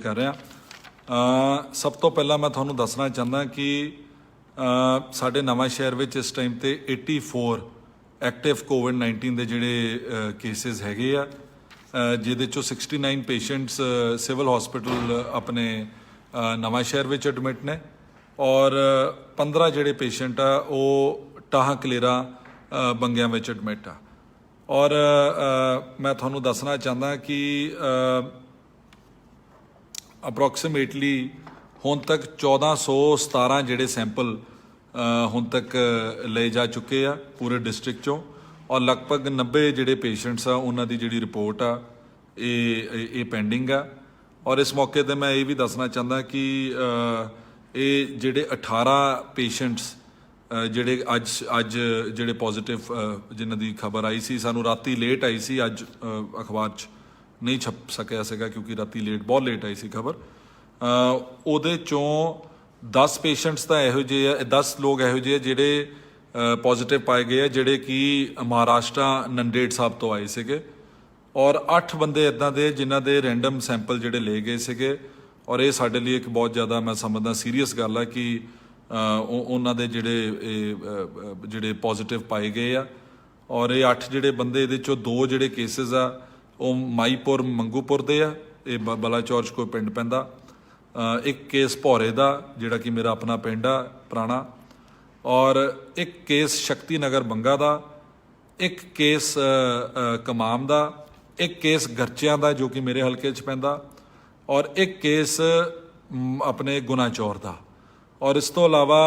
कर रहा। सब तो पहला मैं तुहानूं दसना चाहता कि साडे नवां शहर विच इस टाइम ते 84 एक्टिव कोविड-19 के जिहड़े केसिस हैगे आ, जिहदे चों 69 पेशेंट्स सिविल हॉस्पिटल अपने नवां शहर विच एडमिट ने और 15 जिहड़े पेशेंट आ वो टाहां कलेरा बंगियां विच एडमिट आ। और मैं तुहानूं दसना चाहता कि अप्रोक्सीमेटली हुण तक 1417 जिहड़े सैंपल हुण तक ले जा चुके आ पूरे डिस्ट्रिक्ट चों और लगभग 90 जिहड़े पेशेंट्स आ उन्हां दी जिहड़ी रिपोर्ट आ ये पेंडिंग आ। और इस मौके ते मैं ये भी दसना चाहता कि ये जिहड़े 18 पेशेंट्स जिहड़े अज जिहड़े पॉजिटिव जिन्हां दी खबर आई सी, सानूं राती लेट आई सी, अज अखबार च नहीं छप सकिया सीगा क्योंकि राती लेट बहुत लेट आई सी खबर। ਉਹਦੇ ਚੋਂ 10 पेशेंट्स ਤਾਂ ਇਹੋ ਜਿਹੇ ਆ, 10 ਲੋਕ ਇਹੋ ਜਿਹੇ ਜਿਹੜੇ ਪੋਜ਼ਿਟਿਵ ਪਾਏ ਗਏ ਆ ਜਿਹੜੇ ਕਿ ਮਹਾਰਾਸ਼ਟਰ ਨੰਦੇੜ ਸਾਹਿਬ ਤੋਂ ਆਏ ਸੀਗੇ ਔਰ 8 ਬੰਦੇ ਇੱਦਾਂ ਦੇ ਜਿਨ੍ਹਾਂ ਦੇ ਰੈਂਡਮ ਸੈਂਪਲ ਜਿਹੜੇ ਲਏ ਗਏ ਸੀਗੇ ਔਰ ਇਹ ਸਾਡੇ ਲਈ ਇੱਕ ਬਹੁਤ ਜ਼ਿਆਦਾ ਮੈਂ ਸਮਝਦਾ ਸੀਰੀਅਸ ਗੱਲ ਆ ਕਿ ਉਹਨਾਂ ਦੇ ਜਿਹੜੇ ਪੋਜ਼ਿਟਿਵ ਪਾਏ ਗਏ ਆ ਔਰ ਇਹ 8 ਜਿਹੜੇ ਬੰਦੇ ਇਹਦੇ ਚੋਂ 2 ਜਿਹੜੇ ਕੇਸਿਸ ਆ ਉਹ ਮਾਈਪੁਰ ਮੰਗੂਪੁਰ ਦੇ ਆ, ਇਹ ਬਲਾਚੌਰ 'ਚ ਕੋਈ ਪਿੰਡ ਪੈਂਦਾ। एक केस भौरे का जिहड़ा कि मेरा अपना पिंड आ पुराना और एक केस शक्ति नगर बंगा का, एक केस कमाम का, एक केस गरचियां का जो कि मेरे हल्के च पैंदा और एक केस अपने गुनाचौर का। और इस तो अलावा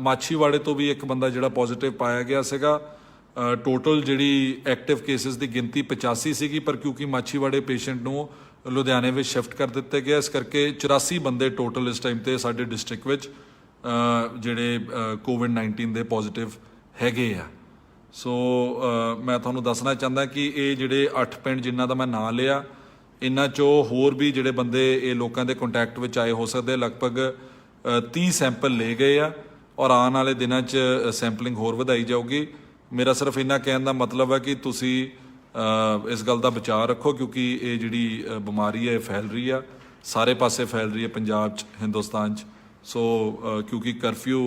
माछीवाड़े तो भी एक बंदा जिहड़ा पॉजिटिव पाया गया सीगा। टोटल जिहड़ी एक्टिव केसिस की गिनती 85 सीगी पर क्योंकि माछीवाड़े पेशेंट नूं लुधियाने में शिफ्ट कर दिते गए इस करके 84 बंदे टोटल इस टाइम ते साडे डिस्ट्रिक्ट विच जिहड़े कोविड-19 दे पॉजिटिव हैगे आ। सो मैं तुहानूं दसना चाहता कि ये जिहड़े 8 पिंड जिन्हां दा मैं नां लिया इन्हां चों होर भी जिहड़े बंदे ये लोकां दे कंटैक्ट विच आए हो सकदे, लगभग 30 सैंपल ले गए आ और आने वाले दिनां च सैंपलिंग होर वधाई जाऊगी। मेरा सिर्फ इन्ना कहण दा मतलब है कि तुसीं इस गल का बचाव रखो क्योंकि ये जिहड़ी बीमारी है फैल रही है, सारे पासे फैल रही है पंजाब च, हिंदुस्तान च। सो क्योंकि करफ्यू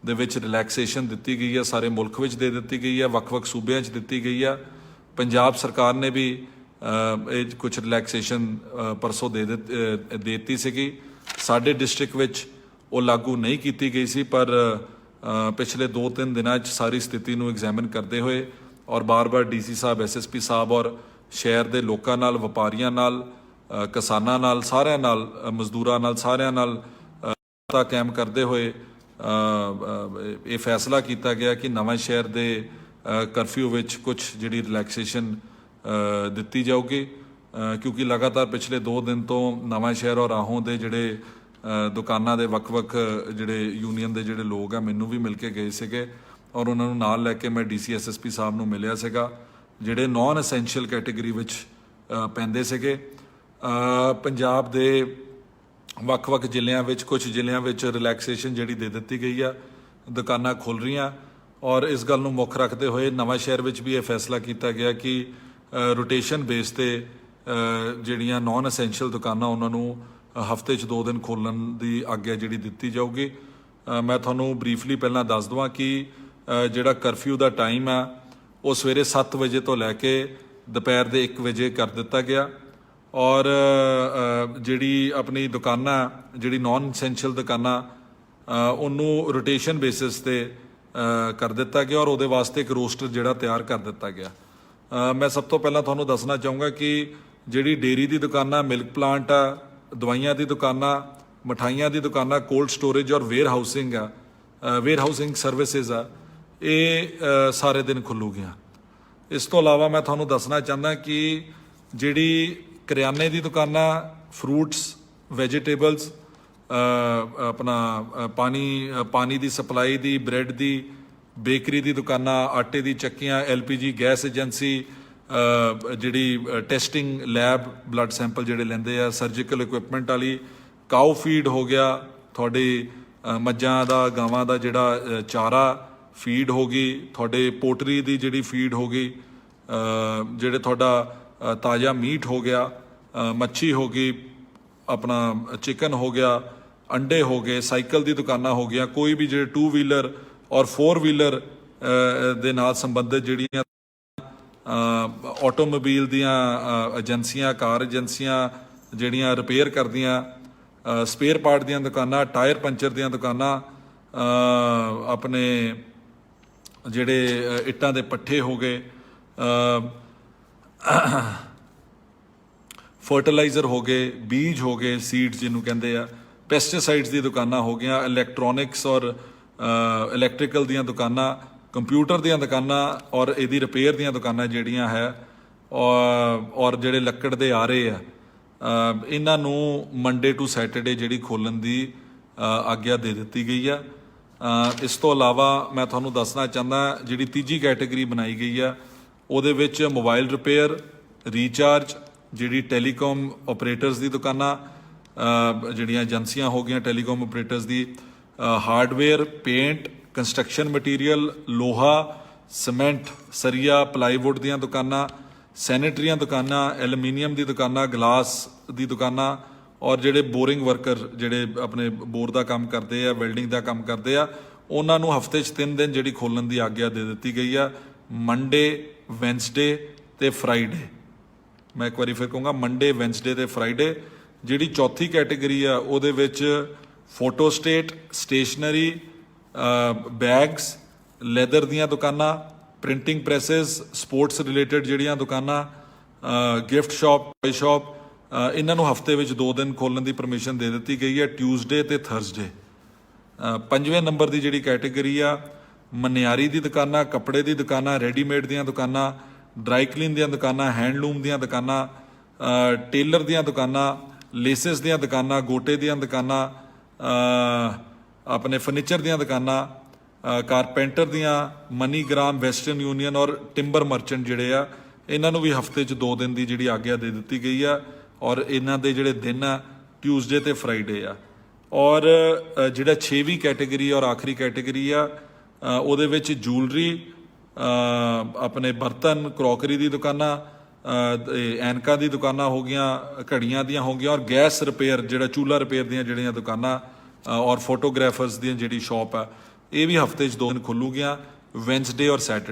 दे विच रिलैक्सेशन दित्ती गई है, सारे मुल्क विच दे दित्ती गई है, वक्-वक् सूबियां च दित्ती गई है। पंजाब सरकार ने भी कुछ रिलैक्सेशन परसों दे दित्ती सीगी, साडे डिस्ट्रिक्ट विच वो लागू नहीं की गई सी पर पिछले 2-3 दिनों सारी स्थिति नूं एग्जामिन करते हुए और बार बार DC साहब, SSP साहब और शहर के लोगों नाल, व्यापारियों नाल, किसानां नाल, सारिਆਂ नाल, मजदूरां नाल, सारिਆਂ नाल कायम करते हुए ये फैसला किया गया कि नवां शहर के करफ्यू विच कुछ जिहड़ी रिलैक्सेशन दित्ती जाऊगी क्योंकि लगातार पिछले 2 दिन तो नवां शहर और आहों के जिहड़े दुकानां दे वक्-वक् जिहड़े यूनीयन के जिहड़े लोग आ मैनूं भी मिल के गए सीगे और उन्होंने नाल लैके मैं DC SSP साहब नूं मिलिया सीगा जिहड़े नॉन एसेंशियल कैटेगरी विच पैंदे सीगे। पंजाब दे वक्-वक् जिलियां विच कुछ जिलियां विच रिलैक्सेशन जिहड़ी दे दित्ती गई आ, दुकानां खुल रहीआं और इस गल नूं मुख रखते हुए नवां शहर विच भी ये फैसला किया गया कि रोटेशन बेस ते जिहड़ियां नॉन एसेंशियल दुकानां उन्हां नूं हफ्ते च 2 दिन खोलण दी आग्या जिहड़ी दित्ती जाऊगी। मैं तुहानूं ब्रीफली पहलां दस दवां कि जिहड़ा करफ्यू का टाइम आ वो सवेरे 7 बजे तो लैके दोपहर के 1 बजे कर दिता गया और जिहड़ी अपनी दुकानां जिहड़ी नॉन एसेंशियल दुकानां उन्होंने रोटेशन बेसिस ते कर दिता गया और उहदे वास्ते एक रोस्टर जिहड़ा तैयार कर दिता गया। मैं सब तो पहलां तुहानूं दसना चाहूँगा कि जिहड़ी डेयरी की दुकानां, मिल्क प्लांट आ, दवाइयां की दुकानां, मिठाइयां की दुकानां, कोल्ड स्टोरेज और वेयर हाउसिंग सर्विसिज आ, ये सारे दिन खुलूगियां। इस तो अलावा मैं तुहानूं दसना चाहता कि जिहड़ी करियाने की दुकानां, फ्रूट्स, वैजीटेबल्स, अपना पानी की सप्लाई की, ब्रैड की, बेकरी की दुकानां, आटे की चक्कियां, LPG गैस एजेंसी, जिहड़ी टेस्टिंग लैब ब्लड सैंपल जिहड़े लैंदे आ, सर्जिकल इक्विपमेंट वाली, काऊ फीड हो गया, थोड़े मज्जां दा, गावां दा जिहड़ा चारा फीड हो गई, थोड़े पोल्ट्री की जिहड़ी फीड हो गई, जिहड़े थोड़ा ताज़ा मीट हो गया, मच्छी हो गई, ਆਪਣਾ ਚਿਕਨ ਹੋ ਗਿਆ, ਅੰਡੇ ਹੋ ਗਏ, ਸਾਈਕਲ ਦੀ ਦੁਕਾਨਾਂ ਹੋ ਗਈਆਂ, ਕੋਈ ਵੀ ਜਿਹੜੇ 2 ਵੀਲਰ ਔਰ 4 ਵੀਲਰ ਦੇ ਨਾਲ ਸੰਬੰਧਿਤ ਜਿਹੜੀਆਂ ਆਟੋਮੋਬਾਈਲ ਦੀਆਂ ਏਜੰਸੀਆਂ, ਕਾਰ ਏਜੰਸੀਆਂ ਜਿਹੜੀਆਂ ਰਿਪੇਅਰ ਕਰਦੀਆਂ, ਸਪੇਅਰ ਪਾਰਟ ਦੀਆਂ ਦੁਕਾਨਾਂ, ਟਾਇਰ ਪੰਚਰ ਦੀਆਂ ਦੁਕਾਨਾਂ, ਆਪਣੇ ਜਿਹੜੇ ਇੱਟਾਂ ਦੇ ਪੱਠੇ ਹੋ ਗਏ, ਫਰਟੀਲਾਈਜ਼ਰ ਹੋ ਗਏ, ਬੀਜ ਹੋ ਗਏ, ਸੀਡਸ ਜਿਹਨੂੰ ਕਹਿੰਦੇ ਆ, ਪੈਸਟੀਸਾਈਡਸ ਦੀ ਦੁਕਾਨਾਂ ਹੋ ਗਈਆਂ, ਇਲੈਕਟ੍ਰੋਨਿਕਸ ਔਰ ਇਲੈਕਟ੍ਰੀਕਲ ਦੀਆਂ ਦੁਕਾਨਾਂ, ਕੰਪਿਊਟਰ ਦੀਆਂ ਦੁਕਾਨਾਂ ਔਰ ਇਹਦੀ ਰਿਪੇਅਰ ਦੀਆਂ ਦੁਕਾਨਾਂ ਜਿਹੜੀਆਂ ਹੈ, ਔਰ ਜਿਹੜੇ ਲੱਕੜ ਦੇ ਆਰੇ ਆ, ਇਹਨਾਂ ਨੂੰ ਮੰਡੇ ਟੂ ਸੈਟਰਡੇ ਜਿਹੜੀ ਖੋਲ੍ਹਣ ਦੀ ਆਗਿਆ ਦੇ ਦਿੱਤੀ ਗਈ ਆ। ਇਸ ਤੋਂ ਇਲਾਵਾ ਮੈਂ ਤੁਹਾਨੂੰ ਦੱਸਣਾ ਚਾਹੁੰਦਾ ਜਿਹੜੀ ਤੀਜੀ ਕੈਟੇਗਰੀ ਬਣਾਈ ਗਈ ਆ ਉਹਦੇ ਵਿੱਚ ਮੋਬਾਈਲ ਰਿਪੇਅਰ, ਰੀਚਾਰਜ, ਜਿਹੜੀ ਟੈਲੀਕਾਮ ਆਪਰੇਟਰਸ ਦੀ ਦੁਕਾਨਾਂ, ਜਿਹੜੀਆਂ ਏਜੰਸੀਆਂ ਹੋ ਗਈਆਂ ਟੈਲੀਕਾਮ ਆਪਰੇਟਰਸ ਦੀ, ਹਾਰਡਵੇਅਰ, ਪੇਂਟ, ਕੰਸਟਰਕਸ਼ਨ ਮਟੀਰੀਅਲ, ਲੋਹਾ, ਸੀਮੈਂਟ, ਸਰੀਆ, ਪਲਾਈਵੁੱਡ ਦੀਆਂ ਦੁਕਾਨਾਂ, ਸੈਨੇਟਰੀਆਂ ਦੁਕਾਨਾਂ, ਐਲੂਮੀਨੀਅਮ ਦੀ ਦੁਕਾਨਾਂ, ਗਲਾਸ ਦੀ ਦੁਕਾਨਾਂ, ਔਰ ਜਿਹੜੇ ਬੋਰਿੰਗ ਵਰਕਰ ਜਿਹੜੇ ਆਪਣੇ ਬੋਰ ਦਾ ਕੰਮ ਕਰਦੇ ਆ, ਵੈਲਡਿੰਗ ਦਾ ਕੰਮ ਕਰਦੇ ਆ, ਉਹਨਾਂ ਨੂੰ ਹਫਤੇ 'ਚ 3 ਦਿਨ ਜਿਹੜੀ ਖੋਲ੍ਹਣ ਦੀ ਆਗਿਆ ਦੇ ਦਿੱਤੀ ਗਈ ਆ, ਮੰਡੇ, ਵੈਨਸਡੇ ਤੇ ਫਰਾਈਡੇ। ਮੈਂ ਇੱਕ ਵਾਰੀ ਫਿਰ ਕਹੂੰਗਾ, ਮੰਡੇ, ਵੈਨਸਡੇ ਤੇ ਫਰਾਈਡੇ। ਜਿਹੜੀ ਚੌਥੀ ਕੈਟੇਗਰੀ ਆ ਉਹਦੇ ਵਿੱਚ ਫੋਟੋਸਟੇਟ, ਸਟੇਸ਼ਨਰੀ, ਬੈਗਸ, ਲੈਦਰ ਦੀਆਂ ਦੁਕਾਨਾਂ, ਪ੍ਰਿੰਟਿੰਗ ਪ੍ਰੈਸਿਸ, ਸਪੋਰਟਸ ਰਿਲੇਟਡ ਜਿਹੜੀਆਂ ਦੁਕਾਨਾਂ, ਗਿਫਟ ਸ਼ਾਪ, ਟੋਏ ਸ਼ਾਪ, ਇਹਨਾਂ ਨੂੰ ਹਫਤੇ ਵਿੱਚ 2 ਦਿਨ ਖੋਲ੍ਹਣ ਦੀ ਪਰਮਿਸ਼ਨ ਦੇ ਦਿੱਤੀ ਗਈ ਹੈ, ਟਿਊਜ਼ਡੇ ਤੇ ਥਰਸਡੇ। 5ਵੇਂ ਨੰਬਰ ਦੀ ਜਿਹੜੀ ਕੈਟੇਗਰੀ ਆ, ਮਨਿਆਰੀ ਦੀ ਦੁਕਾਨਾਂ, ਕੱਪੜੇ ਦੀ ਦੁਕਾਨਾਂ, ਰੈਡੀਮੇਡ ਦੀਆਂ ਦੁਕਾਨਾਂ, ਡਰਾਈ ਕਲੀਨ ਦੀਆਂ ਦੁਕਾਨਾਂ, ਹੈਂਡਲੂਮ ਦੀਆਂ ਦੁਕਾਨਾਂ, ਟੇਲਰ ਦੀਆਂ ਦੁਕਾਨਾਂ, ਲੇਸਿਸ ਦੀਆਂ ਦੁਕਾਨਾਂ, ਗੋਟੇ ਦੀਆਂ ਦੁਕਾਨਾਂ, ਆਪਣੇ ਫਰਨੀਚਰ ਦੀਆਂ ਦੁਕਾਨਾਂ, ਕਾਰਪੈਂਟਰ ਦੀਆਂ, ਮਨੀਗ੍ਰਾਮ, ਵੈਸਟਰਨ ਯੂਨੀਅਨ ਔਰ ਟਿੰਬਰ ਮਰਚੈਂਟ ਜਿਹੜੇ ਆ, ਇਹਨਾਂ ਨੂੰ ਵੀ ਹਫਤੇ 'ਚ 2 ਦਿਨ ਦੀ ਜਿਹੜੀ ਆਗਿਆ ਦੇ ਦਿੱਤੀ ਗਈ ਆ, ਔਰ ਇਹਨਾਂ ਦੇ ਜਿਹੜੇ ਦਿਨ ਆ ਟਿਊਜ਼ਡੇ ਤੇ ਫਰਾਈਡੇ ਆ। ਔਰ ਜਿਹੜਾ 6ਵੀਂ ਕੈਟੇਗਰੀ ਔਰ ਆਖਰੀ ਕੈਟੇਗਰੀ ਆ ਉਹਦੇ ਵਿੱਚ ਜੂਲਰੀ, ਆਪਣੇ ਬਰਤਨ, ਕਰੋਕਰੀ ਦੀ ਦੁਕਾਨਾਂ, ਐਨਕਾਂ ਦੀ ਦੁਕਾਨਾਂ ਹੋ ਗਈਆਂ, ਘੜੀਆਂ ਦੀਆਂ ਹੋ ਗਈਆਂ, ਔਰ ਗੈਸ ਰਿਪੇਅਰ ਜਿਹੜਾ ਚੂਲਾ ਰਿਪੇਅਰ ਦੀਆਂ ਜਿਹੜੀਆਂ ਦੁਕਾਨਾਂ, ਔਰ ਫੋਟੋਗ੍ਰਾਫਰਸ ਦੀਆਂ ਜਿਹੜੀ ਸ਼ਾਪ ਆ, ਇਹ ਵੀ ਹਫਤੇ 'ਚ 2 ਦਿਨ ਖੁੱਲ੍ਹੂਗੀਆਂ, ਵੈਨਸਡੇ ਔਰ ਸੈਟਰਡੇ।